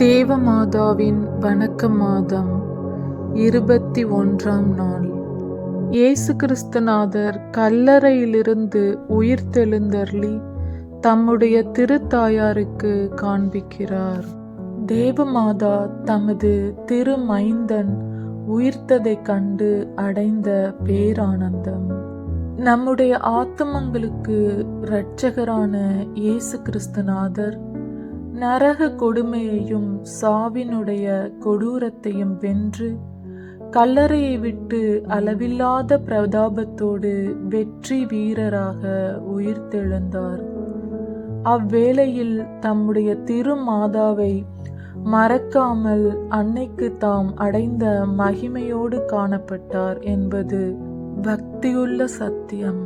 தேவமாதாவின் வணக்க மாதம் 21ஆம் நாள். இயேசு கிறிஸ்துநாதர் கல்லறையிலிருந்து உயிர்த்தெழுந்தருளி தம்முடைய திருத்தாயாருக்கு காண்பிக்கிறார். தேவமாதா தமது திருமைந்தன் உயிர்த்ததைக் கண்டு அடைந்த பேரானந்தம். நம்முடைய ஆத்துமங்களுக்கு இரட்சகரான இயேசு கிறிஸ்துநாதர் நரக கொடுமையையும் சாவினுடைய கொடூரத்தையும் வென்று கல்லறையை விட்டு அளவில்லாத பிரதாபத்தோடு வெற்றி வீரராக உயிர்த்தெழுந்தார். அவ்வேளையில் தம்முடைய திருமாதாவை மறக்காமல் அன்னைக்கு தாம் அடைந்த மகிமையோடு காணப்பட்டார் என்பது பக்தியுள்ள சத்தியம்.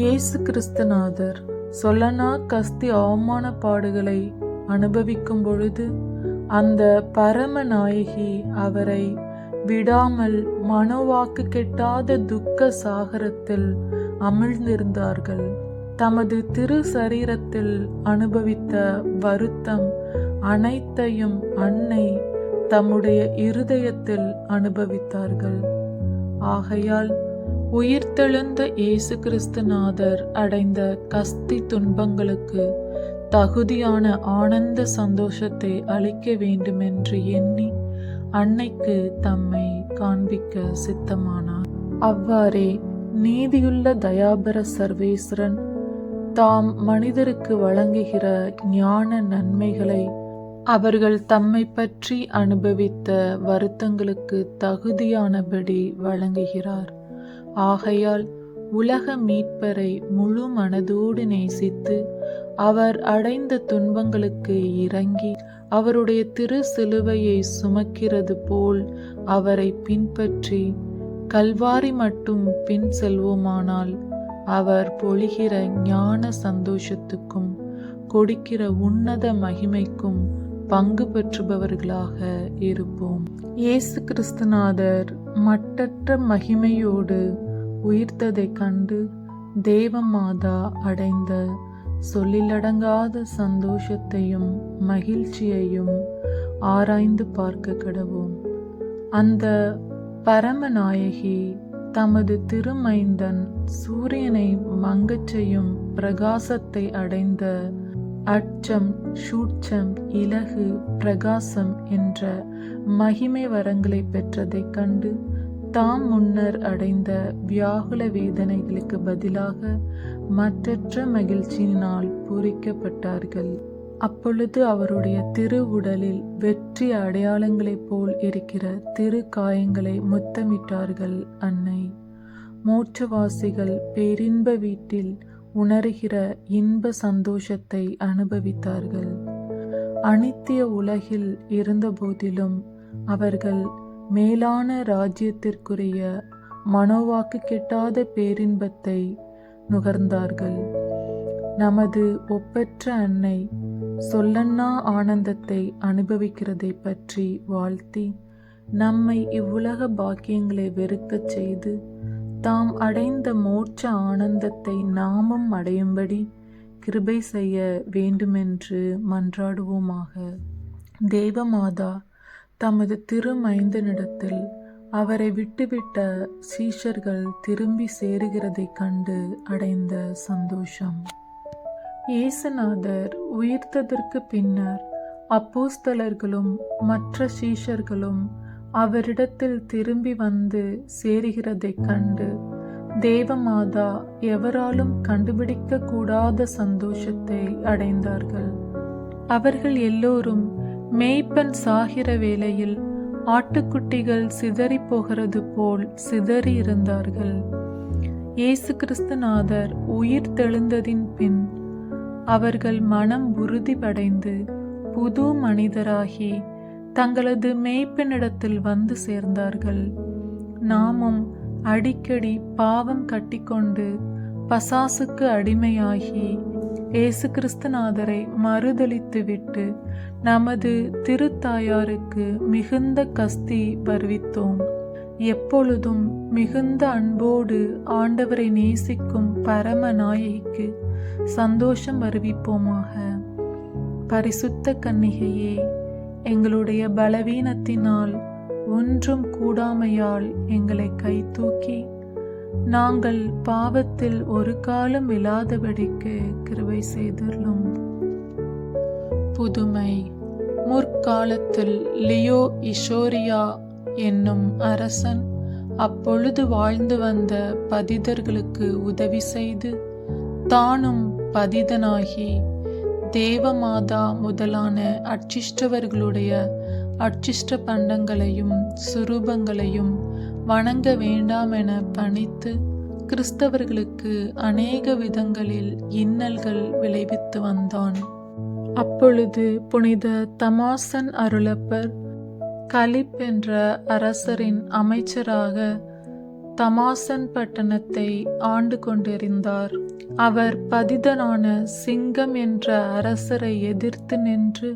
இயேசு கிறிஸ்துநாதர் சொல்லனா கஸ்தி அவமான பாடுகளை அனுபவிக்கும் பொழுது அந்த பரமநாயகி அவரை விடாமல் மனோவாக்கு கெட்டாத துக்க சாகரத்தில் அமிழ்ந்திருந்தார்கள். தமது திரு சரீரத்தில் அனுபவித்த வருத்தம் அனைத்தையும் அன்னை தம்முடைய இருதயத்தில் அனுபவித்தார்கள். ஆகையால் உயிர்த்தெழுந்த இயேசு கிறிஸ்துநாதர் அடைந்த கஸ்தி துன்பங்களுக்கு தகுதியான ஆனந்த சந்தோஷத்தை அளிக்க வேண்டுமென்று எண்ணி அன்னைக்கு தம்மை காண்பிக்க சித்தமானார். அவ்வாறே நீதியுள்ள தயாபர சர்வேஸ்வரன் தாம் மனிதருக்கு வழங்குகிற ஞான நன்மைகளை அவர்கள் தம்மை பற்றி அனுபவித்த வருத்தங்களுக்கு தகுதியானபடி வழங்குகிறார். ஆகையால் உலக மீட்பரை முழு மனதோடு நேசித்து அவர் அடைந்த துன்பங்களுக்கு இறங்கி அவருடைய திரு சிலுவையை சுமக்கிறது போல் அவரை பின்பற்றி கல்வாரி மட்டும் பின் செல்வோமானால் அவர் பொழிகிற ஞான சந்தோஷத்துக்கும் கொடுக்கிற உன்னத மகிமைக்கும் பங்கு பெற்றுபவர்களாக இருப்போம். இயேசு கிறிஸ்துநாதர் மட்டற்ற மகிமையோடு உயிர்த்ததைக் கண்டு தேவமாதா அடைந்த சொல்லிலடங்காத சந்தோஷத்தையும் மகிழ்ச்சியையும் ஆராய்ந்து பார்க்க கடவோம். அந்த பரமநாயகி தமது திருமைந்தன் சூரியனை மங்கச் செய்யும் பிரகாசத்தை அடைந்த அச்சம், சூட்சம், இலகு, பிரகாசம் என்ற மகிமை வரங்களை பெற்றதைக் கண்டு தாம் முன்னர் அடைந்த வியாகுல வேதனைகளுக்கு பதிலாக மற்றற்ற மகிழ்ச்சியினால் பூரிக்கப்பட்டார்கள். அப்பொழுது அவருடைய திரு உடலில் வெற்றி அடையாளங்களைப் போல் இருக்கிற திரு காயங்களை முத்தமிட்டார்கள் அன்னை. மோட்சவாசிகள் பேரின்ப வீட்டில் உணர்கிற இன்ப சந்தோஷத்தை அனுபவித்தார்கள். அனித்திய உலகில் இருந்தபோதிலும் அவர்கள் மேலான ராஜ்யத்திற்குரிய மனோவாக்கு கெட்டாத பேரின்பத்தை நுகர்ந்தார்கள். நமது ஒப்பற்ற அன்னை சொல்லன்னா ஆனந்தத்தை அனுபவிக்கிறதை பற்றி வாழ்த்தி நம்மை இவ்வுலக பாக்கியங்களை வெறுக்கச் செய்து தாம் அடைந்த மோட்ச ஆனந்தத்தை நாமும் அடையும்படி கிருபை செய்ய வேண்டுமென்று மன்றாடுவோமாக. தேவமாதா தமது திருமைந்தனிடத்தில் அவரை விட்டுவிட்ட சீஷர்கள் திரும்பி சேருகிறதைக் கண்டு அடைந்த சந்தோஷம். இயேசுநாதர் உயிர்த்ததற்கு பின்னர் அப்போஸ்தலர்களும் மற்ற சீஷர்களும் அவரிடத்தில் திரும்பி வந்து சேருகிறதைக் கண்டு தேவமாதா எவராலும் கண்டுபிடிக்க கூடாத சந்தோஷத்தை அடைந்தார்கள். அவர்கள் எல்லோரும் மேய்ப்பன் சாகிற வேளையில் ஆட்டுக்குட்டிகள் சிதறி போகிறது போல் சிதறி இருந்தார்கள். இயேசு கிறிஸ்துநாதர் உயிர் தெழுந்ததின் பின் அவர்கள் மனம் உறுதிப்படைந்து புது மனிதராகி தங்களது மேய்ப்பனிடத்தில் வந்து சேர்ந்தார்கள். நாமும் அடிக்கடி பாவம் கட்டிக்கொண்டு பசாசுக்கு அடிமையாகி இயேசு கிறிஸ்துநாதரை மறுதலித்துவிட்டு நமது திருத்தாயாருக்கு மிகுந்த கஸ்தி வருவித்தோம். எப்பொழுதும் மிகுந்த அன்போடு ஆண்டவரை நேசிக்கும் பரமநாயகிக்கு சந்தோஷம் வருவிப்போமாக. பரிசுத்த கன்னிகையே, எங்களுடைய பலவீனத்தினால் ஒன்றும் கூடாமையால் எங்களை கை தூக்கி நாங்கள் பாவத்தில் ஒரு காலம் இல்லாதபடிக்கு கிருபை செய்துள்ளோம். புதுமை. முற்காலத்தில் லியோ இஷோரியா என்னும் அரசன் அப்பொழுது வாழ்ந்து வந்த பதிதர்களுக்கு உதவி செய்து தானும் பதிதனாகி தேவமாதா முதலான அர்ச்சிஷ்டவர்களுடைய அர்ச்சிஷ்ட பண்டங்களையும் சுரூபங்களையும் வணங்க வேண்டாம் என பணித்து கிறிஸ்தவர்களுக்கு அநேக விதங்களில் இன்னல்கள் விளைவித்து வந்தான். அப்பொழுது புனித தமாசன் அருளப்பர் கலிப் என்ற அரசரின் அமைச்சராக தமாசன் பட்டணத்தை ஆண்டு கொண்டிருந்தார். அவர் பதிதனான சிங்கம் என்ற அரசரை எதிர்த்து நின்று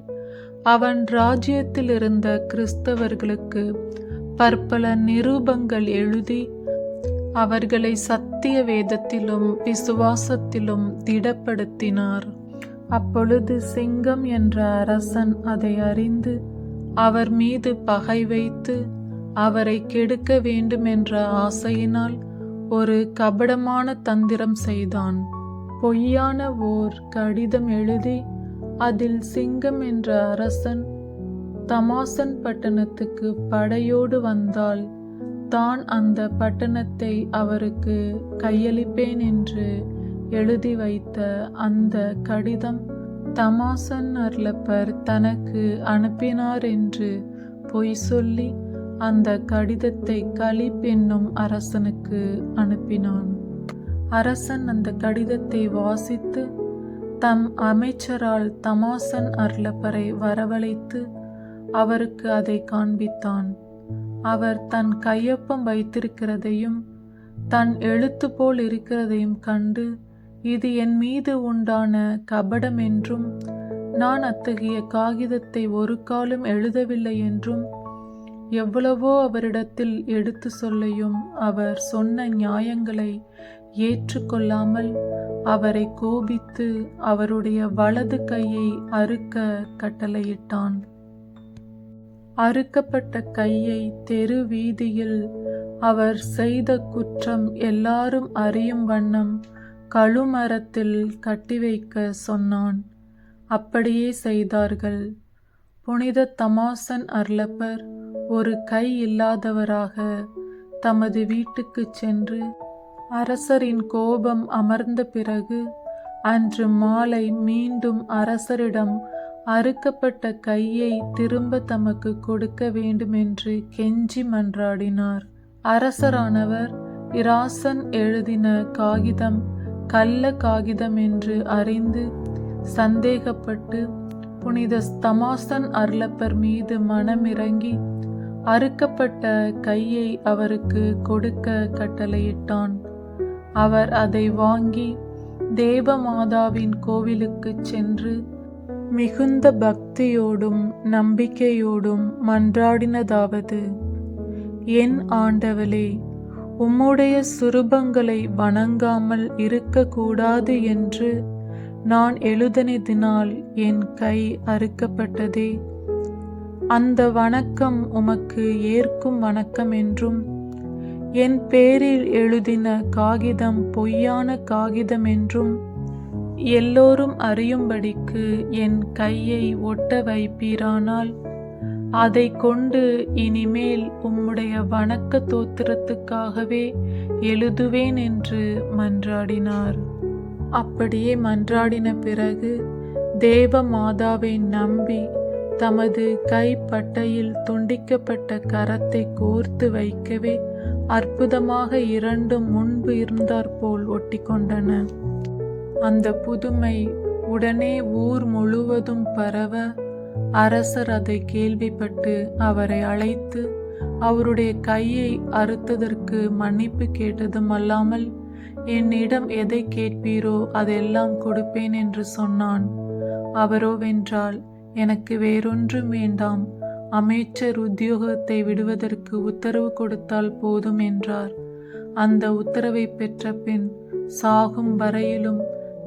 அவன் ராஜ்யத்தில் இருந்த கிறிஸ்தவர்களுக்கு பற்பல நிரூபங்கள் எழுதி அவர்களை சத்திய வேதத்திலும் விசுவாசத்திலும் திடப்படுத்தினார். அப்பொழுது சிங்கம் என்ற அரசன் அதை அறிந்து அவர் மீது பகை வைத்து அவரை கெடுக்க வேண்டும் என்ற ஆசையினால் ஒரு கபடமான தந்திரம் செய்தான். பொய்யான ஓர் கடிதம் எழுதி அதில் சிங்கம் என்ற அரசன் தமாசன் பட்டணத்துக்கு படையோடு வந்தால் தான் அந்த பட்டணத்தை அவருக்கு கையளிப்பேன் என்று எழுதி வைத்த அந்த கடிதம் தமாசன் அருளப்பர் தனக்கு அனுப்பினார் என்று பொய் சொல்லி அந்த கடிதத்தை கலிப் என்னும் அரசனுக்கு அனுப்பினான். அரசன் அந்த கடிதத்தை வாசித்து தம் அமைச்சரால் தமாசன் அருளப்பரை வரவழைத்து அவருக்கு அதை காண்பித்தான். அவர் தன் கையொப்பம் வைத்திருக்கிறதையும் தன் எழுத்து போல் இருக்கிறதையும் கண்டு இது என் மீது உண்டான கபடம் என்றும் நான் அத்தகைய காகிதத்தை ஒரு காலும் எழுதவில்லை என்றும் எவ்வளவோ அவரிடத்தில் எடுத்து சொல்லியும் அவர் சொன்ன நியாயங்களை ஏற்றுக்கொள்ளாமல் அவரை கோபித்து அவருடைய வலது கையை அறுக்க கட்டளையிட்டான். அறுக்கப்பட்ட கையை தெரு வீதியில் அவர் செய்த குற்றம் எல்லாரும் அறியும் வண்ணம் கழுமரத்தில் கட்டி வைக்க சொன்னான். அப்படியே செய்தார்கள். புனித தமாசன் அருளப்பர் ஒரு கை இல்லாதவராக தமது வீட்டுக்கு சென்று அரசரின் கோபம் அமர்ந்த பிறகு அன்று மாலை மீண்டும் அரசரிடம் அறுக்கப்பட்ட கையை திரும்ப தமக்கு கொடுக்க வேண்டுமென்று கெஞ்சி மன்றாடினார். அரசரானவர் இராசன் எழுதின காகிதம் கள்ள காகிதம் என்று அறிந்து சந்தேகப்பட்டு புனித தமாசன் அருளப்பர் மீது மனமிறங்கி அறுக்கப்பட்ட கையை அவருக்கு கொடுக்க கட்டளையிட்டான். அவர் அதை வாங்கி தேவமாதாவின் கோவிலுக்கு சென்று மிகுந்த பக்தியோடும் நம்பிக்கையோடும் மன்றாடினதாவது: என் ஆண்டவளே, உம்முடைய சுரூபங்களை வணங்காமல் இருக்கக்கூடாது என்று நான் எழுதினதினால் என் கை அறுக்கப்பட்டதே. அந்த வணக்கம் உமக்கு ஏற்கும் வணக்கம் என்றும் என் பேரில் எழுதின காகிதம் பொய்யான காகிதம் என்றும் எல்லோரும் அறியும்படிக்கு என் கையை ஒட்ட வைப்பீரானால் அதை கொண்டு இனிமேல் உம்முடைய வணக்க தோத்திரத்துக்காகவே எழுதுவேன் என்று மன்றாடினார். அப்படியே மன்றாடின பிறகு தேவ மாதாவை நம்பி தமது கைப்பட்டையில் துண்டிக்கப்பட்ட கரத்தை கோர்த்து வைக்கவே அற்புதமாக இரண்டும் முன்பு இருந்தாற்போல் ஒட்டிக்கொண்டன. அந்த புதுமை உடனே ஊர் முழுவதும் பரவ அரசர் அதை கேள்விப்பட்டு அவரை அழைத்து அவருடைய கையை அறுத்ததற்கு மன்னிப்பு கேட்டதும் அல்லாமல் என்னிடம் எதை கேட்பீரோ அதெல்லாம் கொடுப்பேன் என்று சொன்னான். அவரோவென்றால், எனக்கு வேறொன்றும் வேண்டாம், அமைச்சர் உத்தியோகத்தை விடுவதற்கு உத்தரவு கொடுத்தால் போதும் என்றார். அந்த உத்தரவை பெற்ற பின் சாகும் வரையிலும்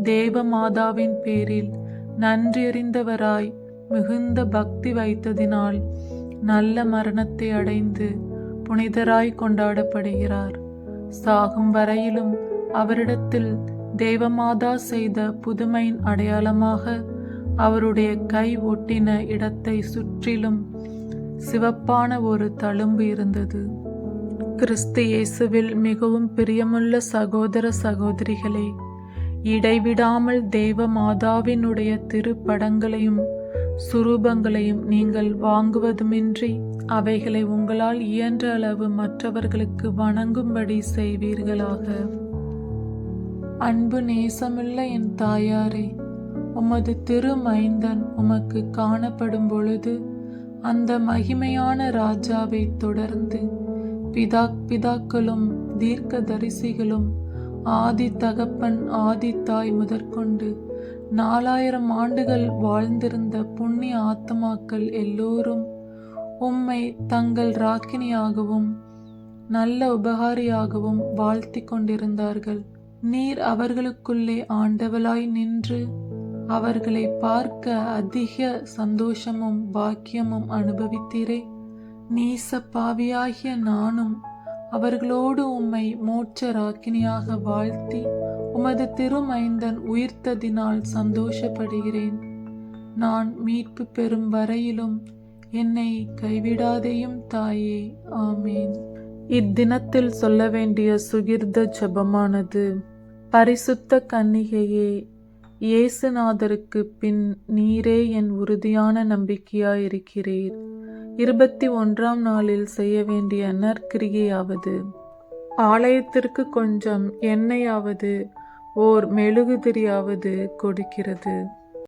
தேவமாதாவின் பேரில் நன்றியறிந்தவராய் மிகுந்த பக்தி வைத்ததினால் நல்ல மரணத்தை அடைந்து புனிதராய் கொண்டாடப்படுகிறார். சாகும் வரையிலும் அவரிடத்தில் தேவமாதா செய்த புதுமையின் அடையாளமாக அவருடைய கை ஒட்டின இடத்தை சுற்றிலும் சிவப்பான ஒரு தழும்பு இருந்தது. கிறிஸ்து இயேசுவில் மிகவும் பிரியமுள்ள சகோதர சகோதரிகளே, இடைவிடாமல் தேவ மாதாவினுடைய திருப்படங்களையும் சுரூபங்களையும் நீங்கள் வாங்குவதுமின்றி அவைகளை உங்களால் இயன்ற அளவு மற்றவர்களுக்கு வணங்கும்படி செய்வீர்களாக. அன்பு நேசமுள்ள என் தாயாரே, உமது திருமைந்தன் உமக்கு காணப்படும் பொழுது அந்த மகிமையான ராஜாவை தொடர்ந்து பிதாக்களும் தீர்க்க தரிசிகளும் ஆதி தகப்பன் ஆதி தாய் முதற்கொண்டு 4000 ஆண்டுகள் வாழ்ந்திருந்த புண்ணிய ஆத்மாக்கள் எல்லோரும் உம்மை தங்கள் ராக்கினியாகவும் நல்ல உபகாரியாகவும் வாழ்த்தி கொண்டிருந்தார்கள். நீர் அவர்களுக்குள்ளே ஆண்டவளாய் நின்று அவர்களை பார்க்க அதிக சந்தோஷமும் பாக்கியமும் அனுபவித்தீரே. நீச பாவியாகிய நானும் அவர்களோடு உம்மை மோட்ச ராக்கினியாக வாழ்த்தி உமது திருமைந்தன் உயிர்த்ததினால் சந்தோஷப்படுகிறேன். நான் மீட்பு பெறும் வரையிலும் என்னை கைவிடாதேயும் தாயே. ஆமேன். இத்தினத்தில் சொல்ல வேண்டிய சுகிர்த ஜெபமானது: பரிசுத்த கன்னிகையே, இயேசுநாதருக்கு பின் நீரே என் உறுதியான நம்பிக்கையாயிருக்கிறீர். 21ஆம் நாளில் செய்ய வேண்டிய நற்கிரிகையாவது: ஆலயத்திற்கு கொஞ்சம் எண்ணெயாவது ஓர் மெழுகுதிரியாவது கொடுக்கிறது.